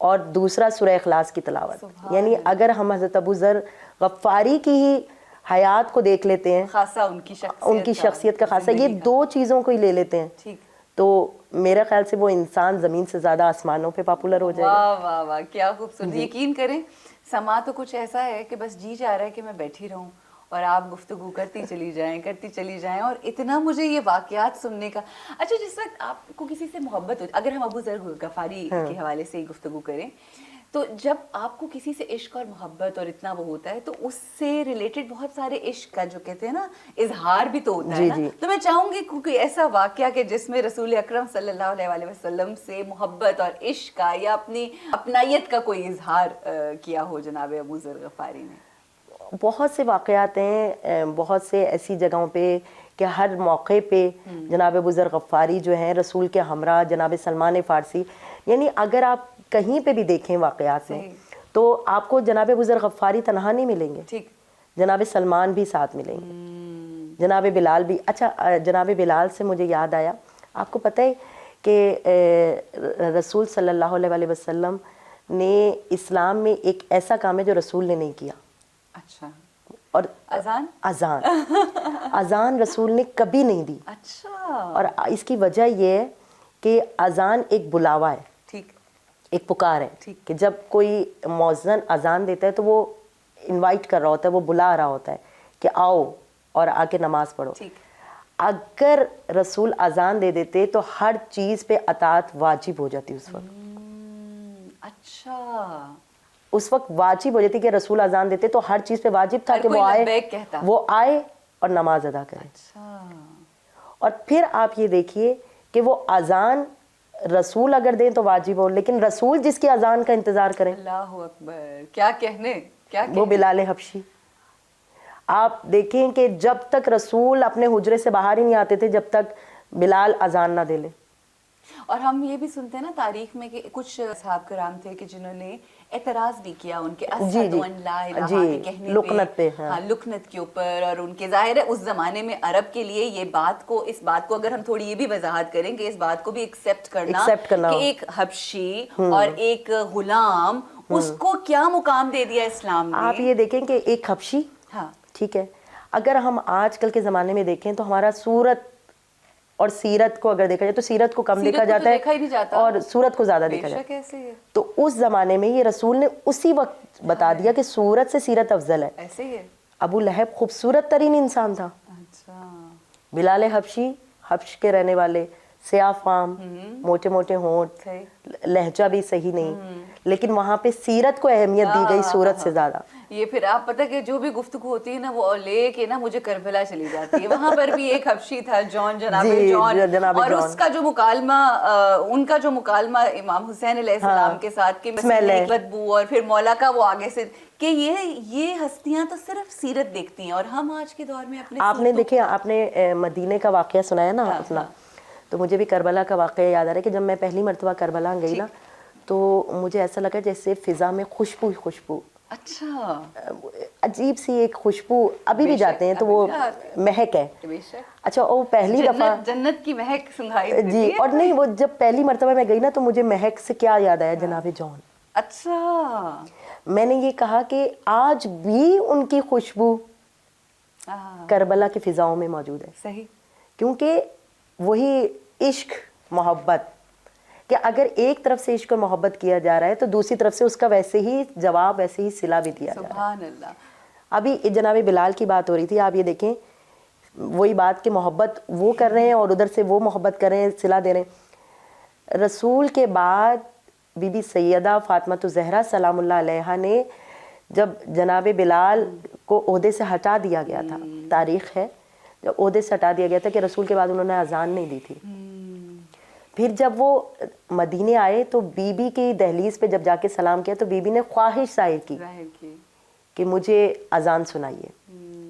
اور دوسرا سورہ اخلاص کی تلاوت. یعنی اگر ہم حضرت ابو ذر غفاری کی ہی حیات کو دیکھ لیتے ہیں, خاصا ان کی شخصیت کا خاصا, یہ دو چیزوں کو ہی لے لیتے ہیں, تو میرا خیال سے وہ انسان زمین سے زیادہ آسمانوں پہ پاپولر ہو جائے گا. واہ واہ واہ, کیا خوبصورت. یقین کریں سما تو کچھ ایسا ہے کہ بس جی چاہ رہا ہے کہ میں بیٹھی رہوں اور آپ گفتگو کرتی چلی جائیں اور اتنا مجھے یہ واقعات سننے کا. اچھا, جس وقت آپ کو کسی سے محبت ہو, اگر ہم ابو ذر غفاری کے حوالے سے گفتگو کریں, تو جب آپ کو کسی سے عشق اور محبت اور اتنا وہ ہوتا ہے تو اس سے ریلیٹڈ بہت سارے عشق کا جو کہتے ہیں نا اظہار بھی تو ہوتا ہے نا. تو میں چاہوں گی کوئی ایسا واقعہ کہ جس میں رسول اکرم صلی اللہ علیہ وسلم سے محبت اور عشق کا یا اپنی اپنائیت کا کوئی اظہار کیا ہو جناب ابو ذر غفاری نے. بہت سے واقعات ہیں, بہت سے ایسی جگہوں پہ کہ ہر موقع پہ جناب ابو ذر غفاری جو ہیں رسول کے ہمراہ جناب سلمان فارسی, یعنی اگر آپ کہیں پہ بھی دیکھیں واقعات میں تو آپ کو جناب ابو ذر غفاری تنہا نہیں ملیں گے, جناب سلمان بھی ساتھ ملیں گے, جناب بلال بھی. اچھا, جناب بلال سے مجھے یاد آیا, آپ کو پتہ ہے کہ رسول صلی اللہ علیہ وسلم نے اسلام میں ایک ایسا کام ہے جو رسول نے نہیں کیا. اچھا, اور اذان رسول نے کبھی نہیں دی. اچھا, اور اس کی وجہ یہ ہے کہ اذان ایک بلاوا ہے, ایک پکار ہے کہ جب کوئی مؤذن اذان دیتا ہے تو وہ انوائٹ کر رہا ہوتا ہے, وہ بلا رہا ہوتا ہے کہ آؤ اور آ کے نماز پڑھو. اگر رسول اذان دے دیتے تو ہر چیز پہ اطاعت واجب ہو جاتی اس وقت. اچھا, اس وقت واجب ہو جاتی کہ رسول اذان دیتے تو ہر چیز پہ واجب تھا کہ وہ آئے اور نماز ادا کرے. اور پھر آپ یہ دیکھیے کہ وہ اذان رسول اگر دیں تو واجب ہو, لیکن رسول جس کی اذان کا انتظار کریں, اللہ اکبر, کیا کہنے, وہ بلال حبشی. آپ دیکھیں کہ جب تک رسول اپنے حجرے سے باہر ہی نہیں آتے تھے جب تک بلال اذان نہ دے لے. اور ہم یہ بھی سنتے ہیں نا تاریخ میں کہ کچھ صحابہ کرام تھے کہ جنہوں نے اعتراض بھی کیا ان کے اشہد ان لا الہ کے کہنے لکنت پہ, ہاں لکنت کے اوپر. اور ان کے ظاہر ہے اس زمانے میں عرب کے لیے یہ بات کو, اس بات کو اگر ہم تھوڑی یہ بھی وضاحت کریں کہ اس بات کو بھی ایکسیپٹ کرنا کہ ایک حبشی اور ایک غلام, اس کو کیا مقام دے دیا اسلام نے. آپ یہ دیکھیں کہ ایک حبشی, ہاں ٹھیک ہے, اگر ہم آج کل کے زمانے میں دیکھیں تو ہمارا صورت اور سیرت کو اگر دیکھا جائے تو سیرت کو کم دیکھا جاتا ہے اور صورت کو زیادہ دیکھا جاتا ہے. تو اس زمانے میں یہ رسول نے اسی وقت بتا دیا کہ صورت سے سیرت افضل ہے. ایسے ہی ہے. ابو لہب خوبصورت ترین انسان تھا. بلال حبشی, حبش کے رہنے والے, سیاہ فام, موٹے موٹے ہونٹ, لہجہ بھی صحیح نہیں, لیکن وہاں پہ سیرت کو اہمیت دی گئی صورت سے زیادہ. یہ پھر آپ پتہ کہ جو بھی گفتگو ہوتی ہے نا وہ لے کے نا مجھے کربلا چلی جاتی ہے. وہاں پر بھی ایک حبشی تھا جان, جناب جان, اور اس کا جو مکالمہ, ان کا جو مکالمہ امام حسین علیہ السلام کے ساتھ کہ بدبو, اور پھر مولا کا وہ آگے سے کہ یہ ہستیاں تو صرف سیرت دیکھتی ہیں, اور ہم آج کے دور میں اپنے آپ نے دیکھیں, آپ نے مدینے کا واقعہ سنایا نا اپنا, تو مجھے بھی کربلا کا واقعہ یاد آ رہا ہے کہ جب میں پہلی مرتبہ کربلا گئی نا تو مجھے ایسا لگا جیسے فضا میں خوشبو. اچھا, عجیب سی ایک خوشبو, ابھی بھی جاتے ہیں تو وہ مہک ہے. اچھا, وہ پہلی دفعہ جنت کی مہک سنگھائی جی, اور نہیں وہ جب پہلی مرتبہ میں گئی نا تو مجھے مہک سے کیا یاد آیا, جناب جان. اچھا, میں نے یہ کہا کہ آج بھی ان کی خوشبو کربلا کی فضاؤں میں موجود ہے. صحیح, کیونکہ وہی عشق محبت کہ اگر ایک طرف سے عشق اور محبت کیا جا رہا ہے تو دوسری طرف سے اس کا ویسے ہی جواب, ویسے ہی صلہ بھی دیا جا رہا ہے. سبحان اللہ. ابھی جناب بلال کی بات ہو رہی تھی, آپ یہ دیکھیں وہی بات کہ محبت وہ کر رہے ہیں اور ادھر سے وہ محبت کر رہے ہیں, صلہ دے رہے ہیں. رسول کے بعد بی بی سیدہ فاطمہ الزہرا سلام اللہ علیہا نے جب جناب بلال کو عہدے سے ہٹا دیا گیا تھا, تاریخ ہے جب عہدے سے ہٹا دیا گیا تھا کہ رسول کے بعد انہوں نے اذان نہیں دی تھی. پھر جب وہ مدینے آئے تو بی بی کی دہلیز پہ جب جا کے سلام کیا تو بی بی نے خواہش ظاہر کی کہ مجھے اذان سنائیے.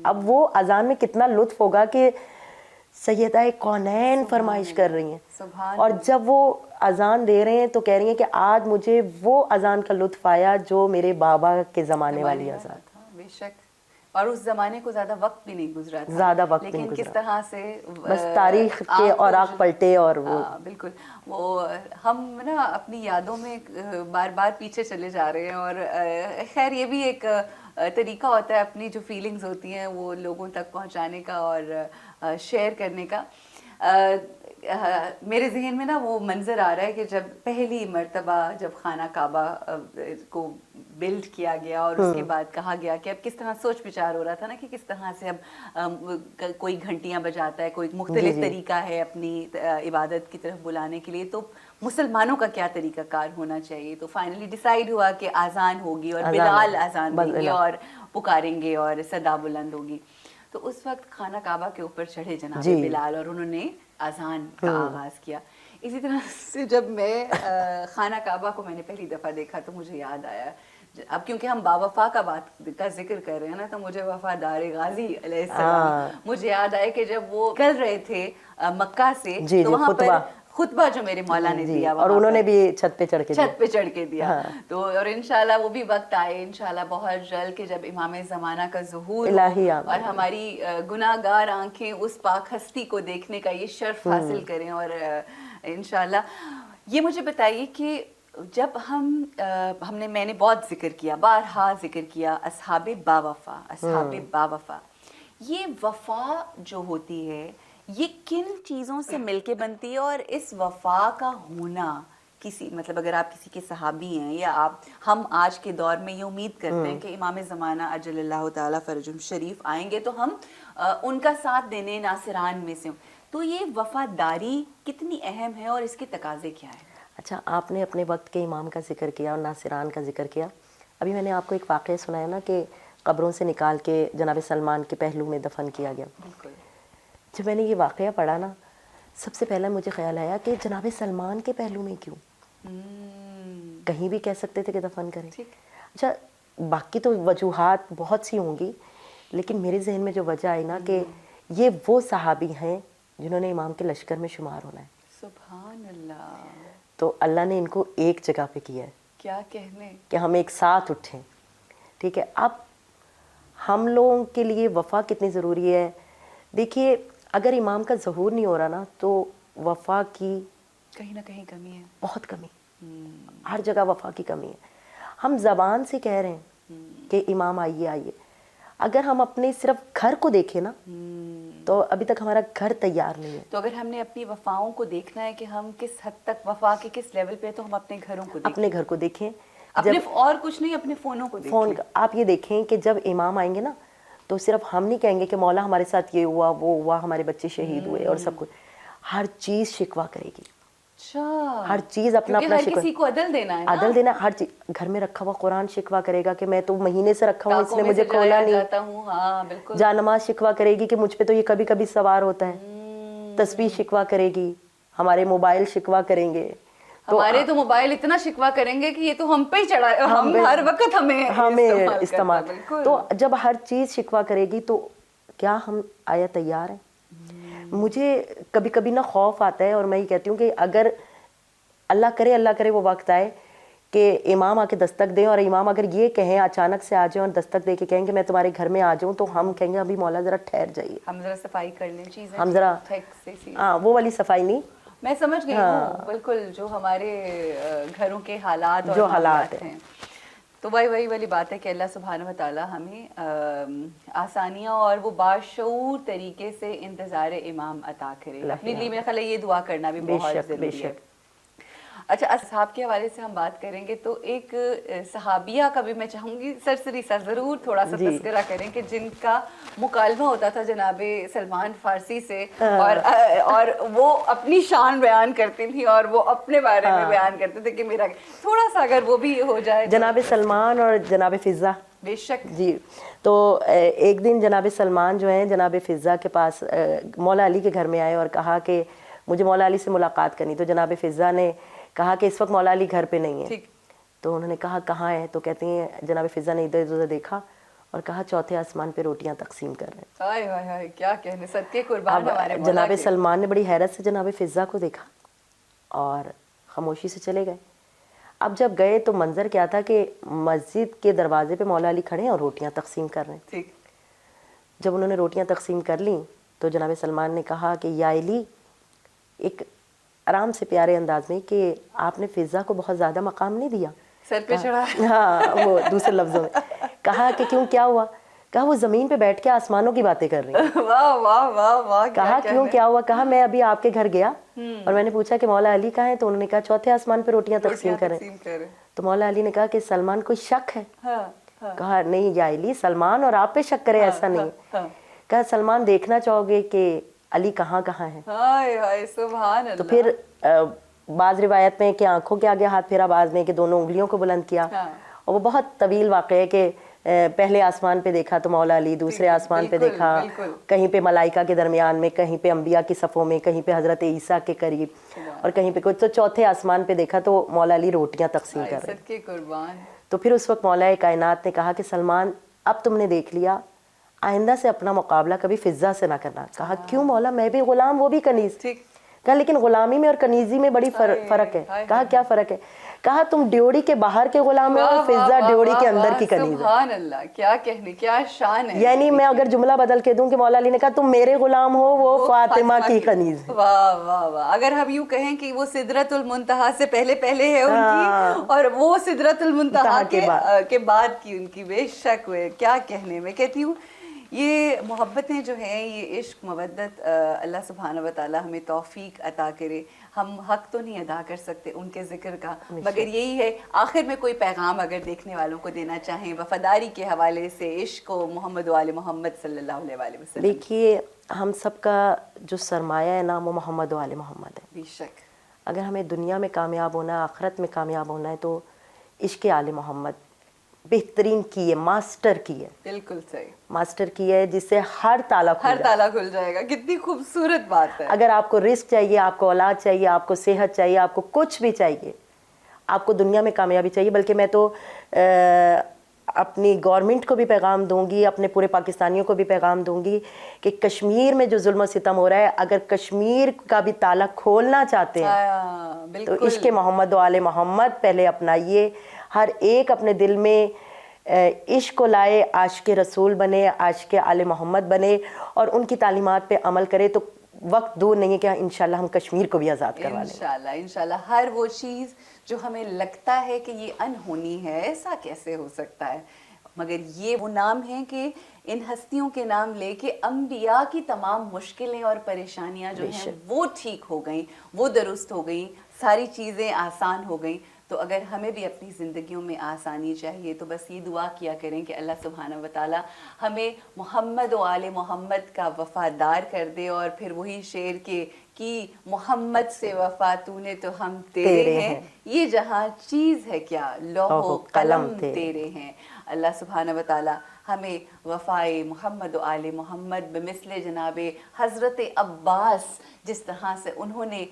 اب وہ اذان میں کتنا لطف ہوگا کہ سیدہ کونین فرمائش کر رہی ہیں, اور جب وہ اذان دے رہے ہیں تو کہہ رہی ہیں کہ آج مجھے وہ اذان کا لطف آیا جو میرے بابا کے زمانے والی اذان. بے شک اور اس زمانے کو زیادہ وقت بھی نہیں گزرا تھا, زیادہ وقت نہیں لیکن گزرا, کس طرح سے بس تاریخ کے اوراق پلٹے اور وہ بالکل وہ ہم نا اپنی یادوں میں بار بار پیچھے چلے جا رہے ہیں. اور خیر یہ بھی ایک طریقہ ہوتا ہے اپنی جو فیلنگز ہوتی ہیں وہ لوگوں تک پہنچانے کا اور شیئر کرنے کا. میرے ذہن میں نا وہ منظر آ رہا ہے کہ جب پہلی مرتبہ جب خانہ کعبہ کو بلڈ کیا گیا اور اس کے بعد کہا گیا کہ اب کس طرح سوچ وچار ہو رہا تھا نا کہ کس طرح سے اب کوئی گھنٹیاں بجاتا ہے, کوئی مختلف طریقہ ہے اپنی عبادت کی طرف بلانے کے لیے, تو مسلمانوں کا کیا طریقہ کار ہونا چاہیے. تو فائنلی ڈیسائیڈ ہوا کہ آذان ہوگی اور بلال آذان دیں گے اور پکاریں گے اور صدا بلند ہوگی. تو اس وقت خانہ کعبہ کے اوپر چڑھے جناب بلال اور انہوں نے اذان کا آغاز کیا. اسی طرح سے جب میں خانہ کعبہ کو میں نے پہلی دفعہ دیکھا تو مجھے یاد آیا, اب کیونکہ ہم باوفا کا ذکر کر رہے ہیں نا, تو مجھے وفادار غازی علیہ السلام مجھے یاد آئے کہ جب وہ کر رہے تھے مکہ سے تو وہاں پر خطبہ جو میرے مولا نے دیا, اور انہوں نے بھی چھت پہ چڑھ کے دیا. تو اور انشاءاللہ وہ بھی وقت آئے انشاءاللہ بہت جلد کہ جب امام زمانہ کا ظہور ہو اور ہماری گناہ گار آنکھیں اس پاک ہستی کو دیکھنے کا یہ شرف حاصل کریں. اور انشاءاللہ یہ مجھے بتائیے کہ جب میں نے بہت ذکر کیا, بارہا ذکر کیا اصحاب باوفا, یہ وفا جو ہوتی ہے یہ کن چیزوں سے مل کے بنتی ہے, اور اس وفا کا ہونا کسی مطلب اگر آپ کسی کے صحابی ہیں یا ہم آج کے دور میں یہ امید کرتے ہیں کہ امام زمانہ اجل اللہ تعالیٰ فرجہم شریف آئیں گے تو ہم ان کا ساتھ دینے ناصران میں سے ہوں, تو یہ وفاداری کتنی اہم ہے اور اس کے تقاضے کیا ہیں؟ اچھا, آپ نے اپنے وقت کے امام کا ذکر کیا اور ناصران کا ذکر کیا. ابھی میں نے آپ کو ایک واقعہ سنایا نا کہ قبروں سے نکال کے جناب سلمان کے پہلو میں دفن کیا گیا. بالکل. جب میں نے یہ واقعہ پڑھا نا, سب سے پہلا مجھے خیال آیا کہ جناب سلمان کے پہلو میں کیوں, کہیں بھی کہہ سکتے تھے کہ دفن کریں. اچھا, باقی تو وجوہات بہت سی ہوں گی, لیکن میرے ذہن میں جو وجہ آئی نا کہ یہ وہ صحابی ہیں جنہوں نے امام کے لشکر میں شمار ہونا ہے. سبحان اللہ. تو اللہ نے ان کو ایک جگہ پہ کیا ہے, کیا کہنے, کہ ہم ایک ساتھ اٹھیں. ٹھیک ہے, اب ہم لوگوں کے لیے وفا کتنی ضروری ہے. دیکھیے اگر امام کا ظہور نہیں ہو رہا نا تو وفا کی کہیں نہ کہیں کمی ہے, بہت کمی, ہر جگہ وفا کی کمی ہے. ہم زبان سے کہہ رہے ہیں کہ امام آئیے آئیے, اگر ہم اپنے صرف گھر کو دیکھیں نا تو ابھی تک ہمارا گھر تیار نہیں ہے. تو اگر ہم نے اپنی وفاؤں کو دیکھنا ہے کہ ہم کس حد تک وفا کے کس لیول پہ, تو ہم اپنے گھروں کو دیکھیں, اپنے گھر کو دیکھیں, اپنے اور کچھ نہیں اپنے فونوں کو دیکھیں. آپ یہ دیکھیں کہ جب امام آئیں گے نا تو صرف ہم نہیں کہیں گے کہ مولا ہمارے ساتھ یہ ہوا وہ ہوا, ہمارے بچے شہید ہوئے اور سب کچھ, ہر چیز شکوہ کرے گی. ہر چیز اپنا اپنا شکوہ, کسی کو عدل دینا ہے, عدل دینا. ہر چیز گھر میں رکھا ہوا قرآن شکوہ کرے گا کہ میں تو مہینے سے رکھا ہوں, اس نے مجھے کھولا نہیں. جا نماز شکوہ کرے گی کہ مجھ پہ تو یہ کبھی کبھی سوار ہوتا ہے. تسبیح شکوہ کرے گی. ہمارے موبائل شکوہ کریں گے, ہمارے تو موبائل اتنا شکوہ کریں گے کہ یہ تو ہم پہ ہی چڑھا, ہم ہر وقت ہمیں استعمال. تو جب ہر چیز شکوہ کرے گی تو کیا ہم آیا تیار ہیں؟ مجھے کبھی کبھی نا خوف آتا ہے, اور میں یہ کہتی ہوں کہ اگر اللہ کرے وہ وقت آئے کہ امام آ کے دستک دیں, اور امام اگر یہ کہیں اچانک سے آ جائیں اور دستک دے کے کہیں کہ میں تمہارے گھر میں آ جاؤں, تو ہم کہیں گے ابھی مولا ذرا ٹھہر جائیے, ہم ذرا صفائی کر لیں چیزیں, ہم ذرا, ہاں وہ والی صفائی نہیں, میں سمجھ گئی ہوں بالکل جو ہمارے گھروں کے حالات اور جو حالات ہیں. تو وہی والی بات ہے کہ اللہ سبحانہ و تعالیٰ ہمیں آسانیاں اور وہ باشعور طریقے سے انتظار امام عطا کرے. اپنے لیے میرا خیال ہے یہ دعا کرنا بھی بہت ضروری ہے. اچھا, اصحاب کے حوالے سے ہم بات کریں گے تو ایک صحابیہ کا بھی میں چاہوں گی سرسری سا ضرور تھوڑا سا تذکرہ کریں کہ جن کا مکالمہ ہوتا تھا جناب سلمان فارسی سے, اور وہ اپنی شان بیان کرتی تھی اور وہ اپنے بارے میں بیان کرتے تھے کہ میرا تھوڑا سا اگر وہ بھی ہو جائے. جناب سلمان اور جناب فضہ, بے شک جی. تو ایک دن جناب سلمان جو ہیں جناب فضہ کے پاس مولا علی کے گھر میں آئے اور کہا کہ مجھے مولا علی سے ملاقات کرنی. تو جناب فضہ نے کہا کہ اس وقت مولا علی گھر پہ نہیں ہے. تو انہوں نے کہا کہاں ہے, تو کہتے ہیں جناب فضہ نے ادھر ادھر دیکھا اور کہا چوتھے آسمان پہ روٹیاں تقسیم کر رہے ہیں. کیا کہنے, صدقے قربان ہمارے مولا. جناب سلمان نے بڑی حیرت سے جناب فضہ کو دیکھا اور خاموشی سے چلے گئے. اب جب گئے تو منظر کیا تھا کہ مسجد کے دروازے پہ مولا علی کھڑے ہیں اور روٹیاں تقسیم کر رہے ہیں. جب انہوں نے روٹیاں تقسیم کر لیں تو جناب سلمان نے کہا کہ یا علی، ایک آرام سے پیارے انداز میں، کہ آپ نے فضا کو بہت زیادہ مقام نہیں دیا. سر پہ چڑھا. ہاں، وہ دوسرے لفظوں میں کہا کہ کیوں، کیا ہوا؟ کہا وہ زمین پہ بیٹھ کے آسمانوں کی باتیں کر رہی ہیں. واہ واہ واہ واہ. کہا کیوں، کیا ہوا؟ کہا میں ابھی آپ کے گھر گیا اور میں نے پوچھا کہ مولا علی کہاں ہیں، تو انہوں نے کہا چوتھے آسمان پہ روٹیاں تقسیم کریں. تو مولا علی نے کہا کہ سلمان کوئی شک ہے؟ کہا نہیں یا علی، سلمان اور آپ پہ شک کرے ایسا نہیں. کہا سلمان دیکھنا چاہو گے کہ علی کہاں کہاں ہے؟ سبحان اللہ. تو پھر بعض روایت میں کہ آنکھوں کے آگے ہاتھ پھیرا، بعض میں کہ دونوں انگلیوں کو بلند کیا. اور وہ بہت طویل واقعہ ہے کہ پہلے آسمان پہ دیکھا تو مولا علی، دوسرے آسمان پہ دیکھا، کہیں پہ ملائکہ کے درمیان میں، کہیں پہ انبیاء کی صفوں میں، کہیں پہ حضرت عیسیٰ کے قریب، اور کہیں پہ تو چوتھے آسمان پہ دیکھا تو مولا علی روٹیاں تقسیم کر رہے. تو پھر اس وقت مولا کائنات نے کہا کہ سلمان اب تم نے دیکھ لیا، آئندہ سے اپنا مقابلہ کبھی فضا سے نہ کرنا. کہا کیوں مولا، میں بھی غلام وہ بھی کنیز. کہا لیکن غلامی میں اور کنیزی میں بڑی فرق ہے. کہا کیا فرق ہے؟ کہا تم ڈیوڑی کے باہر کے غلام ہو اور فضا ڈیوڑی کے اندر کی کنیز ہے. سبحان اللہ، کیا کہنے، کیا شان ہے. یعنی میں اگر جملہ بدل کے دوں کہ مولا علی نے کہا تم میرے غلام ہو، وہ فاطمہ کی کنیز ہے. واہ واہ واہ. اگر ہم یوں کہیں کہ وہ سدرۃ المنتہا سے پہلے ہے ان کی، اور وہ سدرۃ المنتہا کے بعد کی ان کی، بے شک ہوئے. کیا کہنے. میں کہتی ہوں یہ محبتیں جو ہیں، یہ عشق مودت، اللہ سبحانہ و تعالی ہمیں توفیق عطا کرے. ہم حق تو نہیں ادا کر سکتے ان کے ذکر کا، مگر یہی ہے آخر میں کوئی پیغام اگر دیکھنے والوں کو دینا چاہیں وفاداری کے حوالے سے، عشق و محمد و آل محمد صلی اللہ علیہ وسلم. دیکھیے ہم سب کا جو سرمایہ ہے نا وہ محمد و آل محمد ہے. بے شک. اگر ہمیں دنیا میں کامیاب ہونا ہے، آخرت میں کامیاب ہونا ہے، تو عشق آل محمد بہترین کی ہے، ماسٹر کی ہے. بالکل صحیح. ماسٹر کی ہے جس سے ہر تالا کھل جائے گا. کتنی خوبصورت بات ہے. اگر آپ کو رزق چاہیے، آپ کو اولاد چاہیے، آپ کو صحت چاہیے، آپ کو کچھ بھی چاہیے، آپ کو دنیا میں کامیابی چاہیے، بلکہ میں تو اپنی گورنمنٹ کو بھی پیغام دوں گی، اپنے پورے پاکستانیوں کو بھی پیغام دوں گی کہ کشمیر میں جو ظلم و ستم ہو رہا ہے، اگر کشمیر کا بھی تالا کھولنا چاہتے ہیں تو عشق محمد و آل محمد پہلے اپنائیے. ہر ایک اپنے دل میں عشق کو لائے، عاشق رسول بنے، عاشق آل محمد بنے اور ان کی تعلیمات پہ عمل کرے، تو وقت دور نہیں ہے کہ انشاءاللہ ہم کشمیر کو بھی آزاد کروا لیں. انشاءاللہ. ہر وہ چیز جو ہمیں لگتا ہے کہ یہ انہونی ہے، ایسا کیسے ہو سکتا ہے، مگر یہ وہ نام ہیں کہ ان ہستیوں کے نام لے کے انبیاء کی تمام مشکلیں اور پریشانیاں جو ہیں وہ ٹھیک ہو گئیں، وہ درست ہو گئیں، ساری چیزیں آسان ہو گئیں. تو اگر ہمیں بھی اپنی زندگیوں میں آسانی چاہیے تو بس یہ دعا کیا کریں کہ اللہ سبحانہ و تعالی ہمیں محمد و آل محمد کا وفادار کر دے. اور پھر وہی شعر کے کہ محمد سے وفا تو نے تو ہم تیرے ہیں، یہ جہاں چیز ہے کیا لوح و قلم تیرے ہیں. اللہ سبحانہ و تعالی ہمیں وفائے محمد و آل محمد بمثل جناب حضرت عباس، جس طرح سے انہوں نے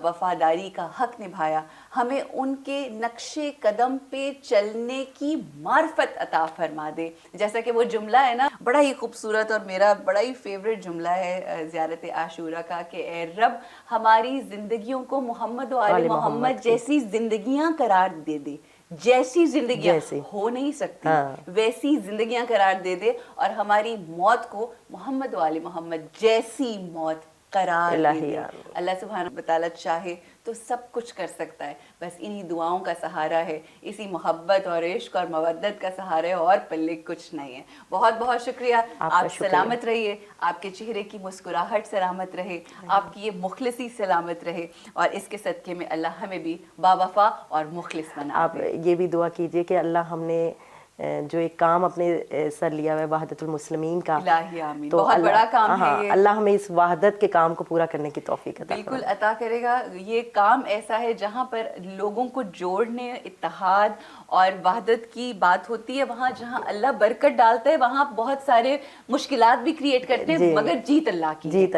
وفاداری کا حق نبھایا، ہمیں ان کے نقش قدم پہ چلنے کی معرفت عطا فرما دے. جیسا کہ وہ جملہ ہے نا، بڑا ہی خوبصورت اور میرا بڑا ہی فیوریٹ جملہ ہے زیارت عاشورہ کا، کہ اے رب ہماری زندگیوں کو محمد و آل محمد جیسی زندگیاں قرار دے دے. جیسی زندگیاں ہو نہیں سکتی ویسی زندگیاں قرار دے دے، اور ہماری موت کو محمد و آل محمد جیسی موت قرار دے دے. اللہ سبحانہ وتعالی چاہے تو سب کچھ کر سکتا ہے، بس انہی دعاؤں کا سہارا ہے، اسی محبت اور عشق اور مودت کا سہارا ہے، اور پلے کچھ نہیں ہے. بہت بہت شکریہ. آپ سلامت رہیے، آپ کے چہرے کی مسکراہٹ سلامت رہے، آپ کی یہ مخلصی سلامت رہے، اور اس کے صدقے میں اللہ ہمیں بھی باوفا اور مخلص بنا. آپ یہ بھی دعا کیجئے کہ اللہ ہم نے جو ایک کام اپنے سر لیا ہوا ہے وحدت المسلمین کا، الہی آمین، بہت بڑا کام ہے یہ. اللہ ہمیں اس وحدت کے کام کو پورا کرنے کی توفیق عطا بالکل عطا کرے گا. یہ کام ایسا ہے جہاں پر لوگوں کو جوڑنے، اتحاد اور وحدت کی بات ہوتی ہے، وہاں جہاں اللہ برکت ڈالتا ہے وہاں بہت سارے مشکلات بھی کریٹ کرتے ہیں، مگر جیت اللہ کی، جیت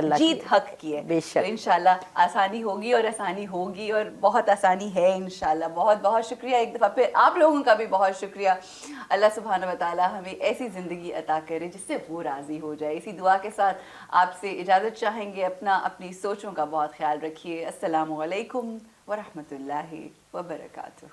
حق کی ہے. تو انشاءاللہ آسانی ہوگی، اور آسانی ہوگی، اور بہت آسانی ہے انشاءاللہ. بہت بہت شکریہ ایک دفعہ پھر آپ لوگوں کا بھی بہت شکریہ. اللہ سبحانہ و تعالی ہمیں ایسی زندگی عطا کرے جس سے وہ راضی ہو جائے. اسی دعا کے ساتھ آپ سے اجازت چاہیں گے. اپنی سوچوں کا بہت خیال رکھیے. السلام علیکم ورحمۃ اللہ وبرکاتہ.